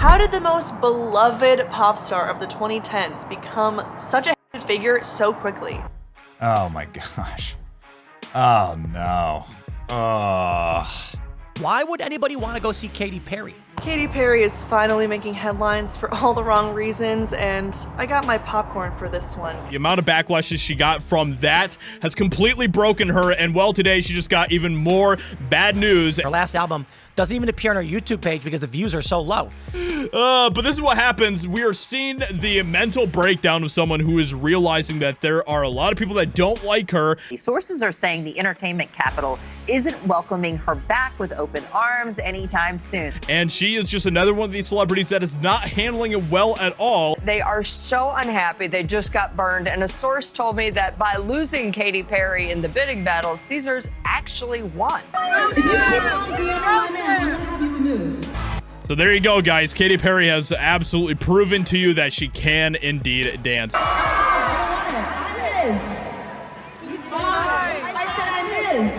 How did the most beloved pop star of the 2010s become such a hated figure so quickly? Oh my gosh. Oh no. Why would anybody want to go see Katy Perry? Katy Perry is finally making headlines for all the wrong reasons, and I got my popcorn for this one. The amount of backlashes she got from that has completely broken her, and well, today she just got even more bad news. Her last album doesn't even appear on her YouTube page because the views are so low. But this is what happens. We are seeing the mental breakdown of someone who is realizing that there are a lot of people that don't like her. Sources are saying the entertainment capital isn't welcoming her back with open arms anytime soon. And she is just another one of these celebrities that is not handling it well at all. They are so unhappy. They just got burned. And a source told me that by losing Katy Perry in the bidding battle, Caesars actually won. If you keep on DMing my man, I'm gonna have you removed. So there you go, guys. Katy Perry has absolutely proven to you that she can indeed dance. I don't want it. I'm his. He's mine. I said I'm his.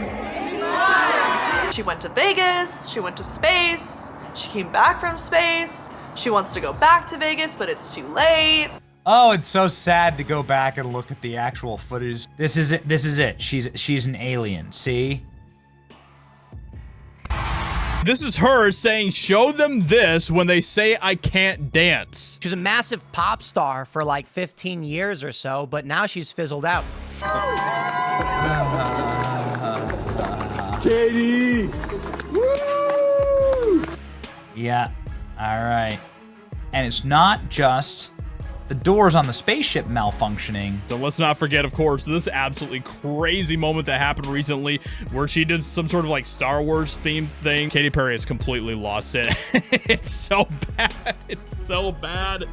He's mine. She went to Vegas, she went to space, she came back from space, she wants to go back to Vegas, but it's too late. Oh, it's so sad to go back and look at the actual footage. This is it. This is it. She's an alien. See? This is her saying, show them this when they say I can't dance. She was a massive pop star for like 15 years or so, but now she's fizzled out. Katy! Woo! Yeah. All right. And it's not just the doors on the spaceship malfunctioning. So let's not forget, of course, this absolutely crazy moment that happened recently where she did some sort of like Star Wars themed thing. Katy Perry has completely lost it. It's so bad. It's so bad.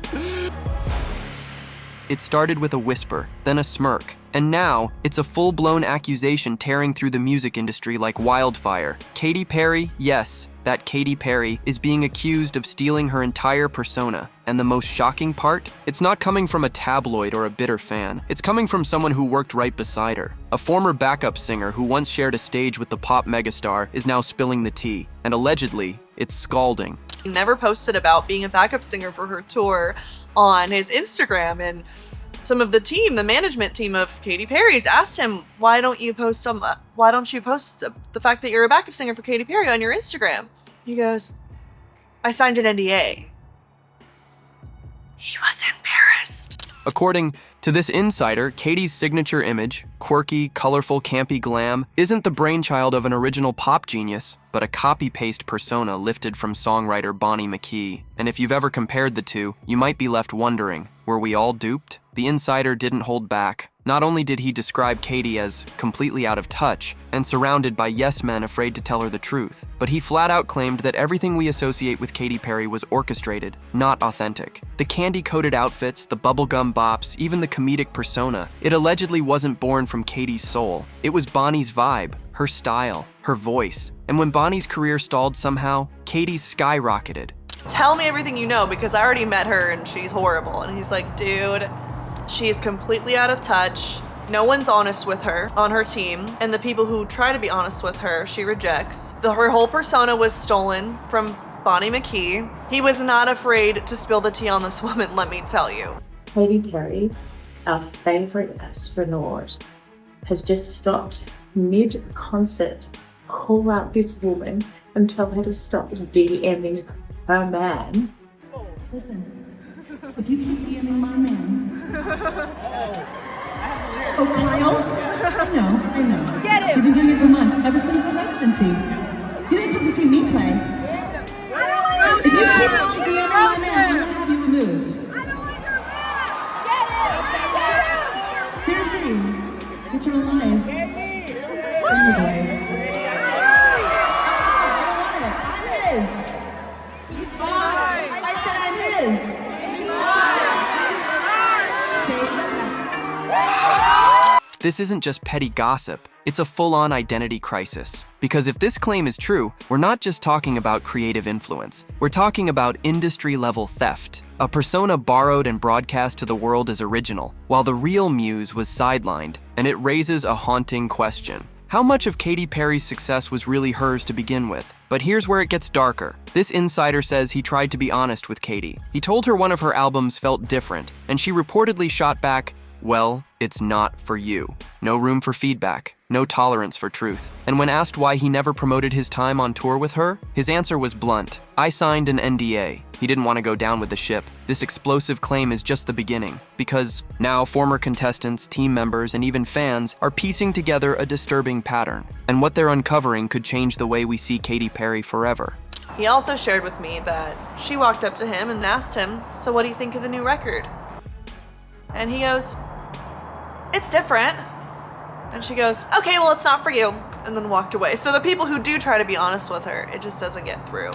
It started with a whisper, then a smirk, and now it's a full-blown accusation tearing through the music industry like wildfire. Katy Perry, yes, that Katy Perry, is being accused of stealing her entire persona. And the most shocking part? It's not coming from a tabloid or a bitter fan. It's coming from someone who worked right beside her. A former backup singer who once shared a stage with the pop megastar is now spilling the tea. And allegedly, it's scalding. He never posted about being a backup singer for her tour on his Instagram, and some of the team, the management team of Katy Perry's, asked him, why don't you post the fact that you're a backup singer for Katy Perry on your Instagram? He goes, I signed an NDA. He was embarrassed. According to this insider, Katy's signature image, quirky, colorful, campy glam, isn't the brainchild of an original pop genius, but a copy-paste persona lifted from songwriter Bonnie McKee. And if you've ever compared the two, you might be left wondering, were we all duped? The insider didn't hold back. Not only did he describe Katy as completely out of touch and surrounded by yes-men afraid to tell her the truth, but he flat-out claimed that everything we associate with Katy Perry was orchestrated, not authentic. The candy-coated outfits, the bubblegum bops, even the comedic persona, it allegedly wasn't born from Katy's soul. It was Bonnie's vibe, her style, her voice. And when Bonnie's career stalled somehow, Katy's skyrocketed. Tell me everything you know, because I already met her and she's horrible. And he's like, dude, she's completely out of touch. No one's honest with her on her team. And the people who try to be honest with her, she rejects. Her whole persona was stolen from Bonnie McKee. He was not afraid to spill the tea on this woman, let me tell you. Katy Perry, our favorite astronaut, has just stopped mid-concert, call out this woman and tell her to stop DMing her man. Listen, if you keep DMing my man. Oh, Kyle? I know. Get him! You've been doing it for months, ever since the residency. You didn't come to see me play. If you keep on DMing my man, I'm gonna have you removed. Seriously, get your life. Bring his wife. I don't want it. I'm his. He's mine. I said I'm his. This isn't just petty gossip, it's a full-on identity crisis. Because if this claim is true, we're not just talking about creative influence. We're talking about industry-level theft. A persona borrowed and broadcast to the world as original, while the real muse was sidelined. And it raises a haunting question. How much of Katy Perry's success was really hers to begin with? But here's where it gets darker. This insider says he tried to be honest with Katy. He told her one of her albums felt different, and she reportedly shot back, "Well, it's not for you." No room for feedback, no tolerance for truth. And when asked why he never promoted his time on tour with her, his answer was blunt. "I signed an NDA. He didn't want to go down with the ship." This explosive claim is just the beginning, because now former contestants, team members, and even fans are piecing together a disturbing pattern. And what they're uncovering could change the way we see Katy Perry forever. He also shared with me that she walked up to him and asked him, "So what do you think of the new record?" And he goes, "It's different." And she goes, "Okay, well, it's not for you," and then walked away. So the people who do try to be honest with her, it just doesn't get through.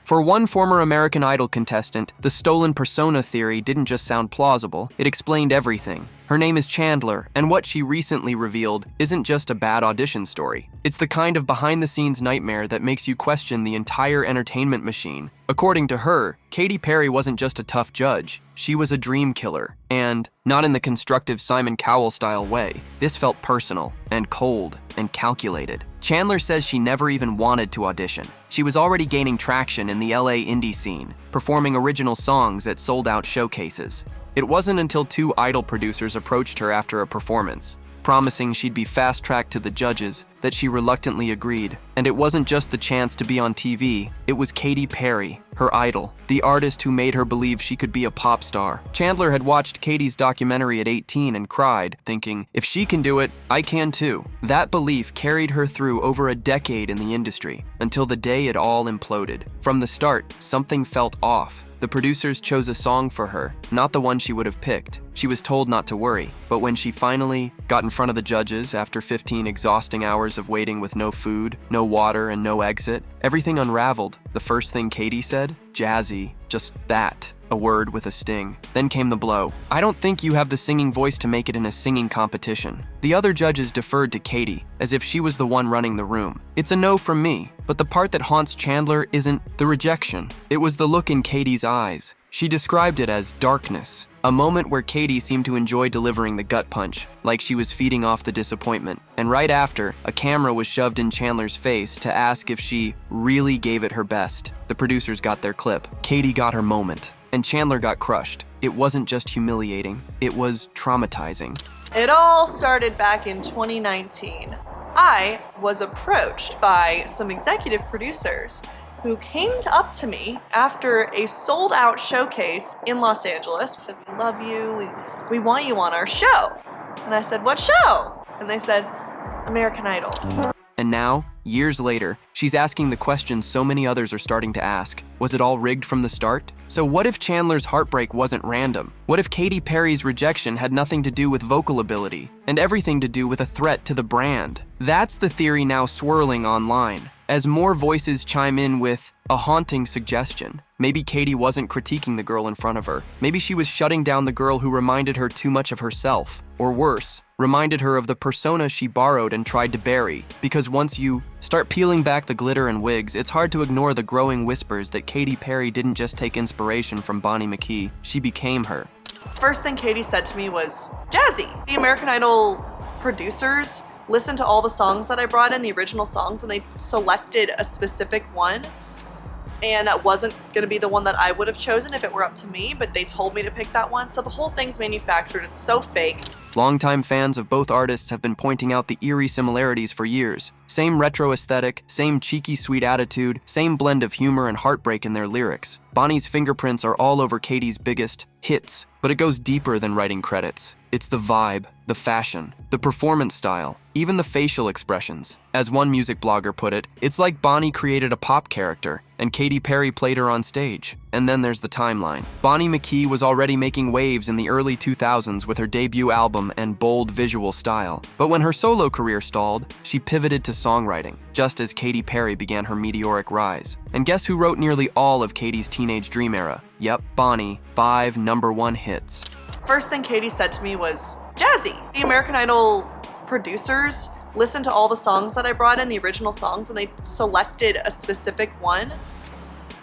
For one former American Idol contestant, the stolen persona theory didn't just sound plausible, it explained everything. Her name is Chandler, and what she recently revealed isn't just a bad audition story. It's the kind of behind-the-scenes nightmare that makes you question the entire entertainment machine. According to her, Katy Perry wasn't just a tough judge, she was a dream killer. And, not in the constructive Simon Cowell-style way, this felt personal, and cold, and calculated. Chandler says she never even wanted to audition. She was already gaining traction in the LA indie scene, performing original songs at sold-out showcases. It wasn't until 2 Idol producers approached her after a performance, promising she'd be fast-tracked to the judges, that she reluctantly agreed. And it wasn't just the chance to be on TV, it was Katy Perry, her idol, the artist who made her believe she could be a pop star. Chandler had watched Katy's documentary at 18 and cried, thinking, "If she can do it, I can too." That belief carried her through over a decade in the industry, until the day it all imploded. From the start, something felt off. The producers chose a song for her, not the one she would have picked. She was told not to worry, but when she finally got in front of the judges after 15 exhausting hours of waiting with no food, no water, and no exit, everything unraveled. The first thing Katy said? "Jazzy. Just that." A word with a sting. Then came the blow. "I don't think you have the singing voice to make it in a singing competition." The other judges deferred to Katy, as if she was the one running the room. "It's a no from me." But the part that haunts Chandler isn't the rejection. It was the look in Katy's eyes. She described it as darkness, a moment where Katy seemed to enjoy delivering the gut punch, like she was feeding off the disappointment. And right after, a camera was shoved in Chandler's face to ask if she really gave it her best. The producers got their clip. Katy got her moment, and Chandler got crushed. It wasn't just humiliating, it was traumatizing. It all started back in 2019. I was approached by some executive producers who came up to me after a sold-out showcase in Los Angeles. Said, "We love you, we want you on our show." And I said, "What show?" And they said, "American Idol." And now, years later, she's asking the question so many others are starting to ask. Was it all rigged from the start? So what if Chandler's heartbreak wasn't random? What if Katy Perry's rejection had nothing to do with vocal ability, and everything to do with a threat to the brand? That's the theory now swirling online, as more voices chime in with a haunting suggestion. Maybe Katy wasn't critiquing the girl in front of her. Maybe she was shutting down the girl who reminded her too much of herself. Or worse, reminded her of the persona she borrowed and tried to bury. Because once you start peeling back the glitter and wigs, it's hard to ignore the growing whispers that Katy Perry didn't just take inspiration from Bonnie McKee, she became her. First thing Katy said to me was, "Jazzy." The American Idol producers listened to all the songs that I brought in, the original songs, and they selected a specific one. And that wasn't going to be the one that I would have chosen if it were up to me, but they told me to pick that one. So the whole thing's manufactured. It's so fake. Longtime fans of both artists have been pointing out the eerie similarities for years. Same retro aesthetic, same cheeky sweet attitude, same blend of humor and heartbreak in their lyrics. Bonnie's fingerprints are all over Katy's biggest hits, but it goes deeper than writing credits. It's the vibe, the fashion, the performance style, even the facial expressions. As one music blogger put it, it's like Bonnie created a pop character, and Katy Perry played her on stage. And then there's the timeline. Bonnie McKee was already making waves in the early 2000s with her debut album and bold visual style. But when her solo career stalled, she pivoted to songwriting, just as Katy Perry began her meteoric rise. And guess who wrote nearly all of Katy's teenage dream era? Yep, Bonnie, 5 #1 hits. First thing Katy said to me was, "Jazzy." The American Idol producers listened to all the songs that I brought in, the original songs, and they selected a specific one.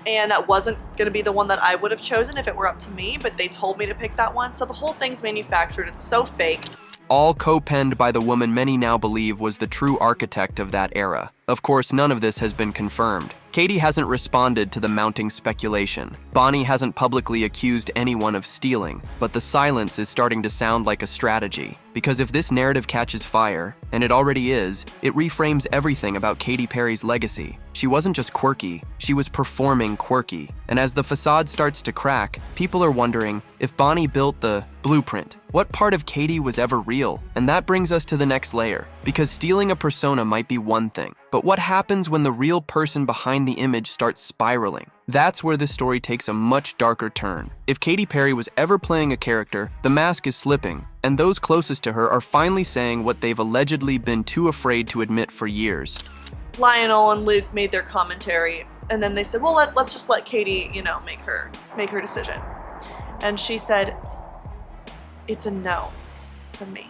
And that wasn't going to be the one that I would have chosen if it were up to me, but they told me to pick that one. So the whole thing's manufactured. It's so fake. All co-penned by the woman many now believe was the true architect of that era. Of course, none of this has been confirmed. Katy hasn't responded to the mounting speculation. Bonnie hasn't publicly accused anyone of stealing, but the silence is starting to sound like a strategy. Because if this narrative catches fire, and it already is, it reframes everything about Katy Perry's legacy. She wasn't just quirky, she was performing quirky. And as the facade starts to crack, people are wondering if Bonnie built the blueprint. What part of Katy was ever real? And that brings us to the next layer. Because stealing a persona might be one thing, but what happens when the real person behind the image starts spiraling? That's where the story takes a much darker turn. If Katy Perry was ever playing a character, the mask is slipping, and those closest to her are finally saying what they've allegedly been too afraid to admit for years. Lionel and Luke made their commentary, and then they said, well, let's just let Katy, make her decision. And she said, it's a no from me.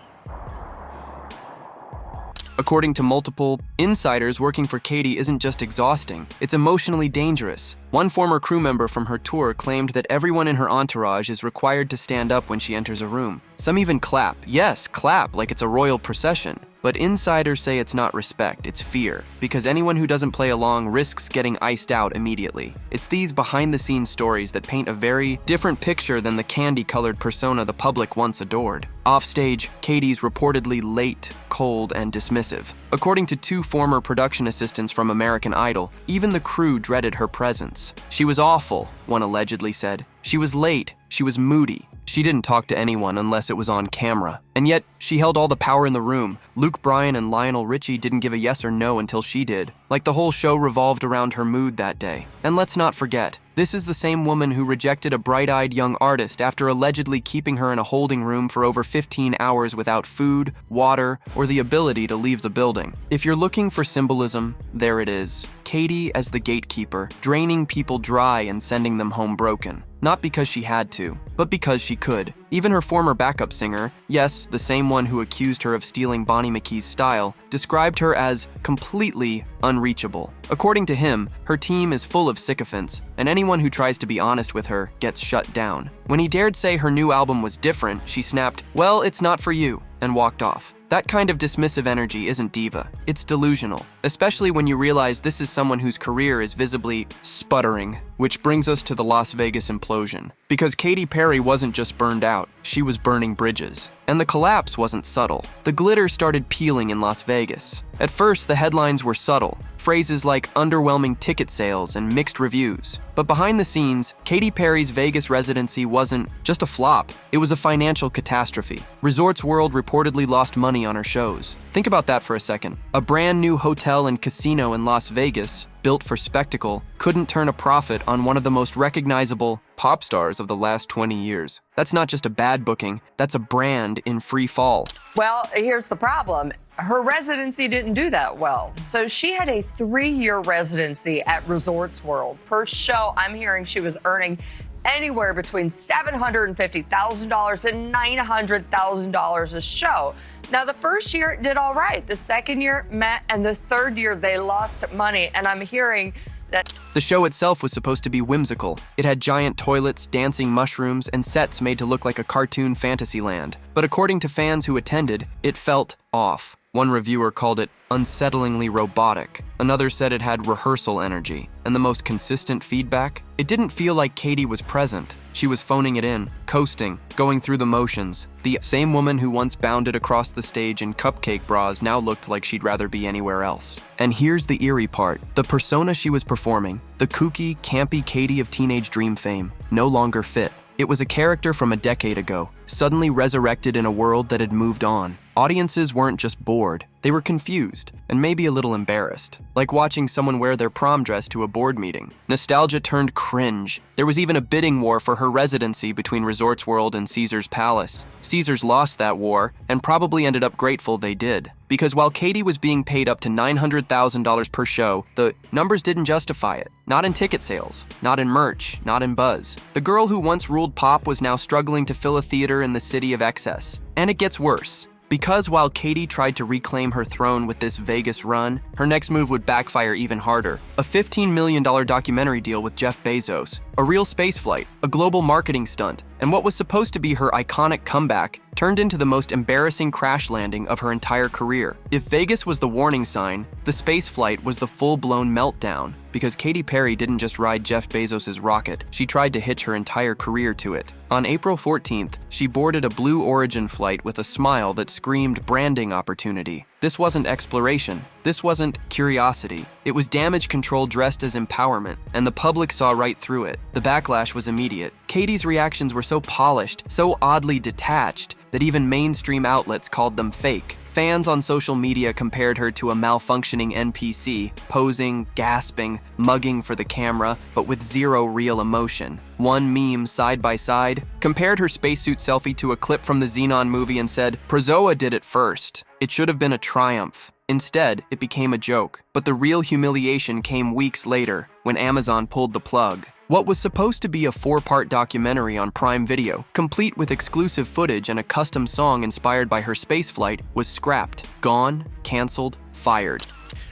According to multiple insiders, working for Katy isn't just exhausting, it's emotionally dangerous. One former crew member from her tour claimed that everyone in her entourage is required to stand up when she enters a room. Some even clap. Yes, clap like it's a royal procession. But insiders say it's not respect, it's fear, because anyone who doesn't play along risks getting iced out immediately. It's these behind-the-scenes stories that paint a very different picture than the candy-colored persona the public once adored. Offstage, Katy's reportedly late, cold, and dismissive. According to two former production assistants from American Idol, even the crew dreaded her presence. She was awful, one allegedly said. She was late, she was moody. She didn't talk to anyone unless it was on camera. And yet, she held all the power in the room. Luke Bryan and Lionel Richie didn't give a yes or no until she did. Like the whole show revolved around her mood that day. And let's not forget, this is the same woman who rejected a bright-eyed young artist after allegedly keeping her in a holding room for over 15 hours without food, water, or the ability to leave the building. If you're looking for symbolism, there it is. Katy as the gatekeeper, draining people dry and sending them home broken. Not because she had to, but because she could. Even her former backup singer, yes, the same one who accused her of stealing Bonnie McKee's style, described her as completely unreachable. According to him, her team is full of sycophants, and anyone who tries to be honest with her gets shut down. When he dared say her new album was different, she snapped, "Well, it's not for you," and walked off. That kind of dismissive energy isn't diva, it's delusional, especially when you realize this is someone whose career is visibly sputtering. Which brings us to the Las Vegas implosion. Because Katy Perry wasn't just burned out, she was burning bridges. And the collapse wasn't subtle. The glitter started peeling in Las Vegas. At first, the headlines were subtle. Phrases like underwhelming ticket sales and mixed reviews. But behind the scenes, Katy Perry's Vegas residency wasn't just a flop, it was a financial catastrophe. Resorts World reportedly lost money on her shows. Think about that for a second. A brand new hotel and casino in Las Vegas, built for spectacle, couldn't turn a profit on one of the most recognizable pop stars of the last 20 years. That's not just a bad booking, that's a brand in free fall. Well, here's the problem. Her residency didn't do that well. So she had a 3-year residency at Resorts World. Per show, I'm hearing she was earning anywhere between $750,000 and $900,000 a show. Now, the first year it did all right. The second year met, and the third year they lost money. And I'm hearing that the show itself was supposed to be whimsical. It had giant toilets, dancing mushrooms, and sets made to look like a cartoon fantasy land. But according to fans who attended, it felt off. One reviewer called it unsettlingly robotic. Another said it had rehearsal energy. And the most consistent feedback? It didn't feel like Katy was present. She was phoning it in, coasting, going through the motions. The same woman who once bounded across the stage in cupcake bras now looked like she'd rather be anywhere else. And here's the eerie part. The persona she was performing, the kooky, campy Katy of teenage dream fame, no longer fit. It was a character from a decade ago, suddenly resurrected in a world that had moved on. Audiences weren't just bored, they were confused, and maybe a little embarrassed. Like watching someone wear their prom dress to a board meeting. Nostalgia turned cringe. There was even a bidding war for her residency between Resorts World and Caesar's Palace. Caesars lost that war, and probably ended up grateful they did. Because while Katy was being paid up to $900,000 per show, the numbers didn't justify it. Not in ticket sales, not in merch, not in buzz. The girl who once ruled pop was now struggling to fill a theater in the city of excess. And it gets worse. Because while Katy tried to reclaim her throne with this Vegas run, her next move would backfire even harder. A $15 million documentary deal with Jeff Bezos, a real spaceflight, a global marketing stunt, and what was supposed to be her iconic comeback turned into the most embarrassing crash landing of her entire career. If Vegas was the warning sign, the space flight was the full-blown meltdown, because Katy Perry didn't just ride Jeff Bezos' rocket, she tried to hitch her entire career to it. On April 14th, she boarded a Blue Origin flight with a smile that screamed branding opportunity. This wasn't exploration. This wasn't curiosity. It was damage control dressed as empowerment, and the public saw right through it. The backlash was immediate. Katy's reactions were so polished, so oddly detached, that even mainstream outlets called them fake. Fans on social media compared her to a malfunctioning NPC, posing, gasping, mugging for the camera, but with zero real emotion. One meme, side by side, compared her spacesuit selfie to a clip from the Xenon movie and said, "Prozoa did it first. It should have been a triumph." Instead, it became a joke. But the real humiliation came weeks later, when Amazon pulled the plug. What was supposed to be a 4-part documentary on Prime Video, complete with exclusive footage and a custom song inspired by her spaceflight, was scrapped, gone, canceled, fired.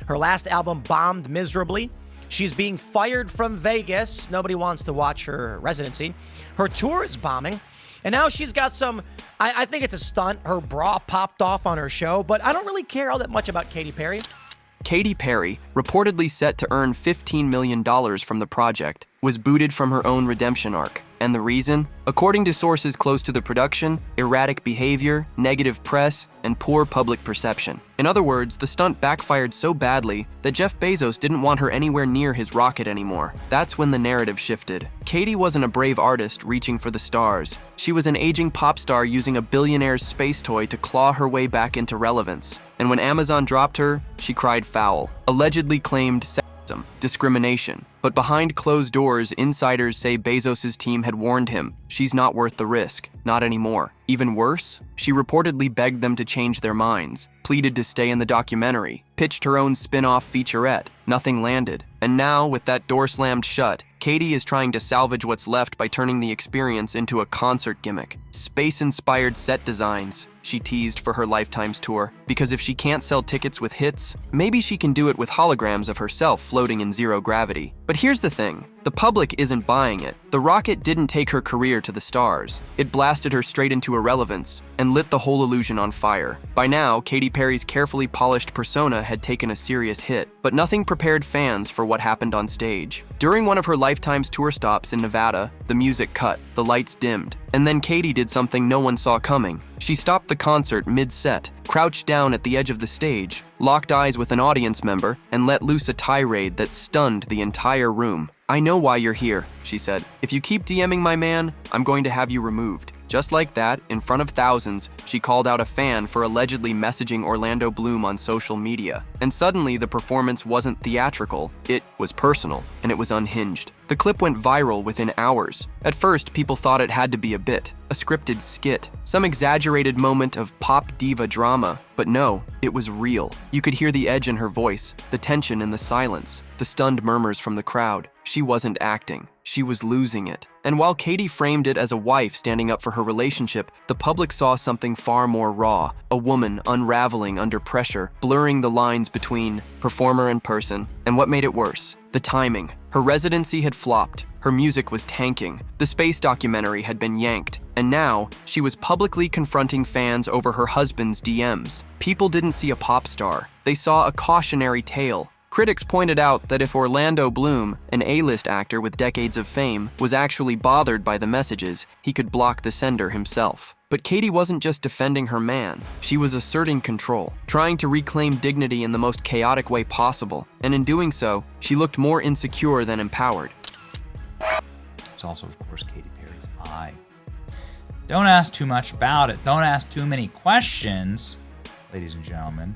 Her last album bombed miserably. She's being fired from Vegas. Nobody wants to watch her residency. Her tour is bombing. And now she's got some, I think it's a stunt. Her bra popped off on her show, but I don't really care all that much about Katy Perry. Katy Perry, reportedly set to earn $15 million from the project, was booted from her own redemption arc. And the reason? According to sources close to the production, erratic behavior, negative press, and poor public perception. In other words, the stunt backfired so badly that Jeff Bezos didn't want her anywhere near his rocket anymore. That's when the narrative shifted. Katy wasn't a brave artist reaching for the stars. She was an aging pop star using a billionaire's space toy to claw her way back into relevance. And when Amazon dropped her, she cried foul, allegedly claimed sexism, discrimination. But behind closed doors, insiders say Bezos' team had warned him, she's not worth the risk, not anymore. Even worse, she reportedly begged them to change their minds, pleaded to stay in the documentary, pitched her own spin-off featurette. Nothing landed. And now, with that door slammed shut, Katy is trying to salvage what's left by turning the experience into a concert gimmick. Space-inspired set designs, she teased for her Lifetimes tour, because if she can't sell tickets with hits, maybe she can do it with holograms of herself floating in zero gravity. But here's the thing, the public isn't buying it. The rocket didn't take her career to the stars. It blasted her straight into irrelevance and lit the whole illusion on fire. By now, Katy Perry's carefully polished persona had taken a serious hit, but nothing prepared fans for what happened on stage. During one of her Lifetime's tour stops in Nevada, the music cut, the lights dimmed, and then Katy did something no one saw coming. She stopped the concert mid-set, crouched down at the edge of the stage, locked eyes with an audience member, and let loose a tirade that stunned the entire room. "I know why you're here," she said. "If you keep DMing my man, I'm going to have you removed." Just like that, in front of thousands, she called out a fan for allegedly messaging Orlando Bloom on social media. And suddenly, the performance wasn't theatrical, it was personal, and it was unhinged. The clip went viral within hours. At first, people thought it had to be a bit, a scripted skit, some exaggerated moment of pop diva drama. But no, it was real. You could hear the edge in her voice, the tension in the silence, the stunned murmurs from the crowd. She wasn't acting. She was losing it. And while Katy framed it as a wife standing up for her relationship, the public saw something far more raw, a woman unraveling under pressure, blurring the lines between performer and person. And what made it worse? The timing. Her residency had flopped. Her music was tanking. The space documentary had been yanked. And now, she was publicly confronting fans over her husband's DMs. People didn't see a pop star. They saw a cautionary tale. Critics pointed out that if Orlando Bloom, an A-list actor with decades of fame, was actually bothered by the messages, he could block the sender himself. But Katy wasn't just defending her man. She was asserting control, trying to reclaim dignity in the most chaotic way possible. And in doing so, she looked more insecure than empowered. It's also, of course, Katy Perry's eye. Don't ask too much about it. Don't ask too many questions, ladies and gentlemen.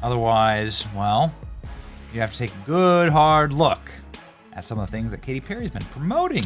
Otherwise, well, you have to take a good, hard look at some of the things that Katy Perry's been promoting.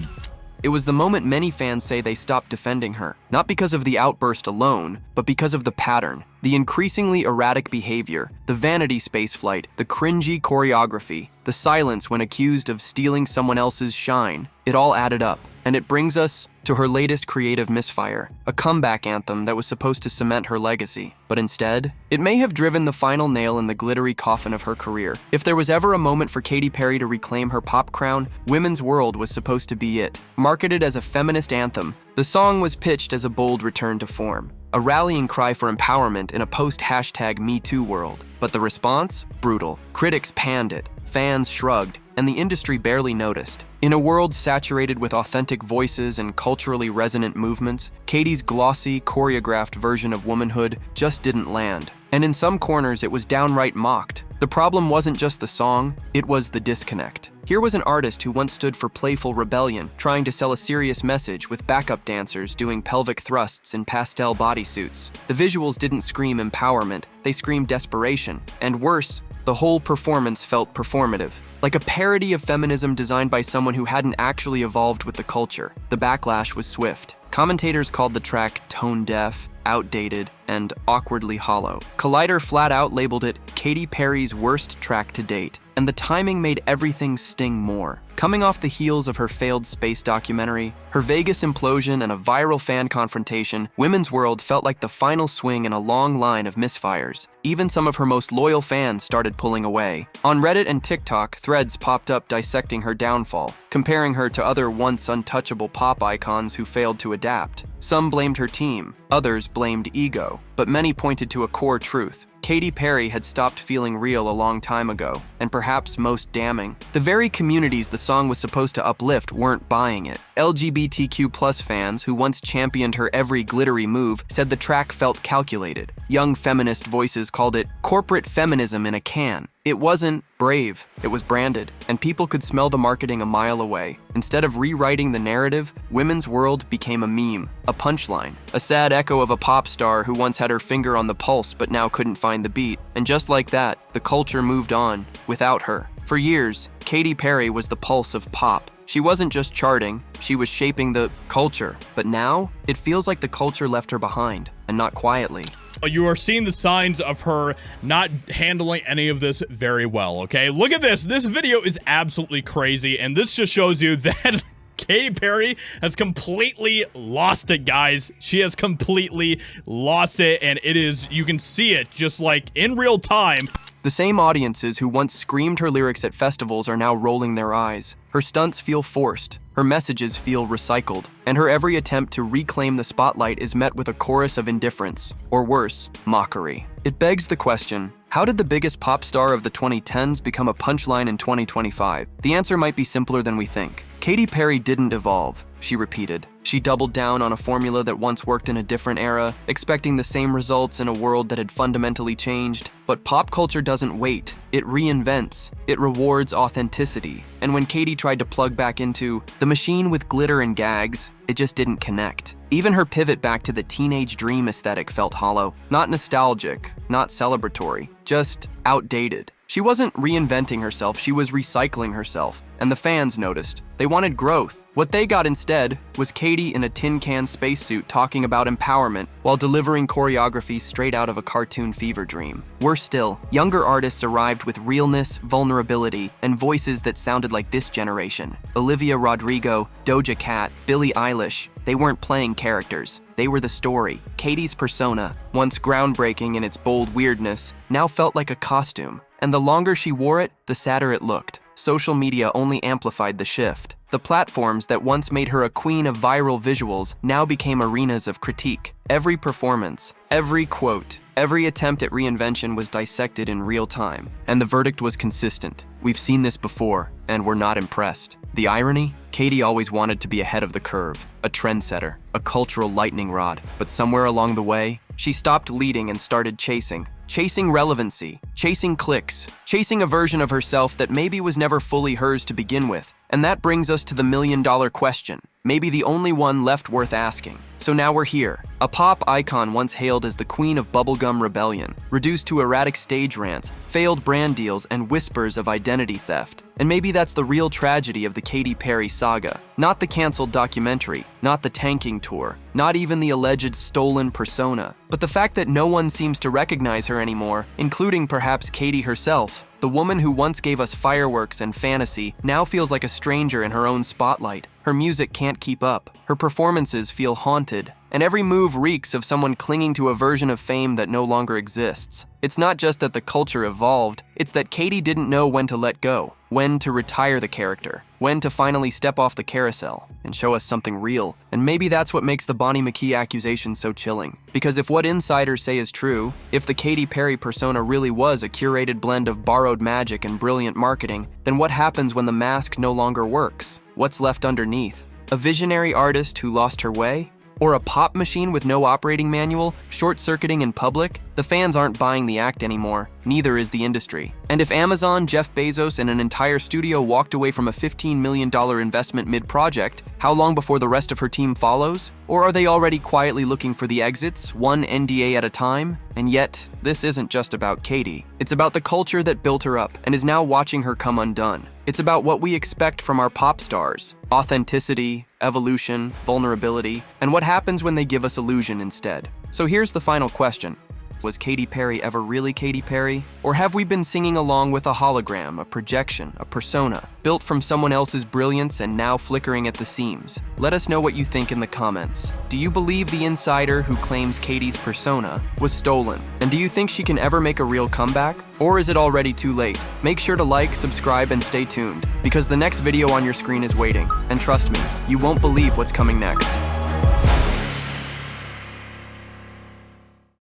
It was the moment many fans say they stopped defending her, not because of the outburst alone, but because of the pattern, the increasingly erratic behavior, the vanity spaceflight, the cringy choreography, the silence when accused of stealing someone else's shine. It all added up, and it brings us to her latest creative misfire, a comeback anthem that was supposed to cement her legacy. But instead, it may have driven the final nail in the glittery coffin of her career. If there was ever a moment for Katy Perry to reclaim her pop crown, Women's World was supposed to be it. Marketed as a feminist anthem, the song was pitched as a bold return to form, a rallying cry for empowerment in a post-#MeToo world. But the response? Brutal. Critics panned it, fans shrugged, and the industry barely noticed. In a world saturated with authentic voices and culturally resonant movements, Katy's glossy, choreographed version of womanhood just didn't land. And in some corners, it was downright mocked. The problem wasn't just the song, it was the disconnect. Here was an artist who once stood for playful rebellion, trying to sell a serious message with backup dancers doing pelvic thrusts in pastel bodysuits. The visuals didn't scream empowerment, they screamed desperation. And worse, the whole performance felt performative, like a parody of feminism designed by someone who hadn't actually evolved with the culture. The backlash was swift. Commentators called the track tone-deaf, outdated, and awkwardly hollow. Collider flat out labeled it Katy Perry's worst track to date, and the timing made everything sting more. Coming off the heels of her failed space documentary, her Vegas implosion, and a viral fan confrontation, Women's World felt like the final swing in a long line of misfires. Even some of her most loyal fans started pulling away. On Reddit and TikTok, threads popped up dissecting her downfall, comparing her to other once untouchable pop icons who failed to adapt. Some blamed her team, others blamed ego, but many pointed to a core truth. Katy Perry had stopped feeling real a long time ago, and perhaps most damning, the very communities the song was supposed to uplift weren't buying it. LGBTQ+ fans, who once championed her every glittery move, said the track felt calculated. Young feminist voices called it corporate feminism in a can. It wasn't brave, it was branded, and people could smell the marketing a mile away. Instead of rewriting the narrative, Women's World became a meme, a punchline, a sad echo of a pop star who once had her finger on the pulse but now couldn't find the beat. And just like that, the culture moved on, without her. For years, Katy Perry was the pulse of pop. She wasn't just charting, she was shaping the culture. But now, it feels like the culture left her behind, and not quietly. You are seeing the signs of her not handling any of this very well, okay? Look at this. This video is absolutely crazy, and this just shows you that Katy Perry has completely lost it, guys. She has completely lost it, and it is, you can see it just like in real time. The same audiences who once screamed her lyrics at festivals are now rolling their eyes. Her stunts feel forced, her messages feel recycled, and her every attempt to reclaim the spotlight is met with a chorus of indifference, or worse, mockery. It begs the question, how did the biggest pop star of the 2010s become a punchline in 2025? The answer might be simpler than we think. Katy Perry didn't evolve, she repeated. She doubled down on a formula that once worked in a different era, expecting the same results in a world that had fundamentally changed. But pop culture doesn't wait, it reinvents. It rewards authenticity. And when Katy tried to plug back into the machine with glitter and gags, it just didn't connect. Even her pivot back to the teenage dream aesthetic felt hollow. Not nostalgic, not celebratory, just outdated. She wasn't reinventing herself, she was recycling herself. And the fans noticed. They wanted growth. What they got instead was Katy in a tin can spacesuit talking about empowerment while delivering choreography straight out of a cartoon fever dream. Worse still, younger artists arrived with realness, vulnerability, and voices that sounded like this generation. Olivia Rodrigo, Doja Cat, Billie Eilish. They weren't playing characters. They were the story. Katy's persona, once groundbreaking in its bold weirdness, now felt like a costume. And the longer she wore it, the sadder it looked. Social media only amplified the shift. The platforms that once made her a queen of viral visuals now became arenas of critique. Every performance, every quote, every attempt at reinvention was dissected in real time. And the verdict was consistent. We've seen this before, and we're not impressed. The irony? Katy always wanted to be ahead of the curve, a trendsetter, a cultural lightning rod. But somewhere along the way, she stopped leading and started chasing. Chasing relevancy, chasing clicks, chasing a version of herself that maybe was never fully hers to begin with. And that brings us to the million-dollar question, maybe the only one left worth asking. So now we're here. A pop icon once hailed as the queen of bubblegum rebellion, reduced to erratic stage rants, failed brand deals, and whispers of identity theft. And maybe that's the real tragedy of the Katy Perry saga. Not the canceled documentary, not the tanking tour, not even the alleged stolen persona, but the fact that no one seems to recognize her anymore, including perhaps Katy herself. The woman who once gave us fireworks and fantasy now feels like a stranger in her own spotlight. Her music can't keep up. Her performances feel haunted. And every move reeks of someone clinging to a version of fame that no longer exists. It's not just that the culture evolved, it's that Katy didn't know when to let go, when to retire the character, when to finally step off the carousel and show us something real. And maybe that's what makes the Bonnie McKee accusation so chilling. Because if what insiders say is true, if the Katy Perry persona really was a curated blend of borrowed magic and brilliant marketing, then what happens when the mask no longer works? What's left underneath? A visionary artist who lost her way? Or a pop machine with no operating manual, short-circuiting in public? The fans aren't buying the act anymore, neither is the industry. And if Amazon, Jeff Bezos, and an entire studio walked away from a $15 million investment mid-project, how long before the rest of her team follows? Or are they already quietly looking for the exits, one NDA at a time? And yet, this isn't just about Katy. It's about the culture that built her up and is now watching her come undone. It's about what we expect from our pop stars: authenticity, evolution, vulnerability, and what happens when they give us illusion instead. So here's the final question. Was Katy Perry ever really Katy Perry? Or have we been singing along with a hologram, a projection, a persona, built from someone else's brilliance and now flickering at the seams? Let us know what you think in the comments. Do you believe the insider who claims Katy's persona was stolen? And do you think she can ever make a real comeback? Or is it already too late? Make sure to like, subscribe, and stay tuned, because the next video on your screen is waiting. And trust me, you won't believe what's coming next.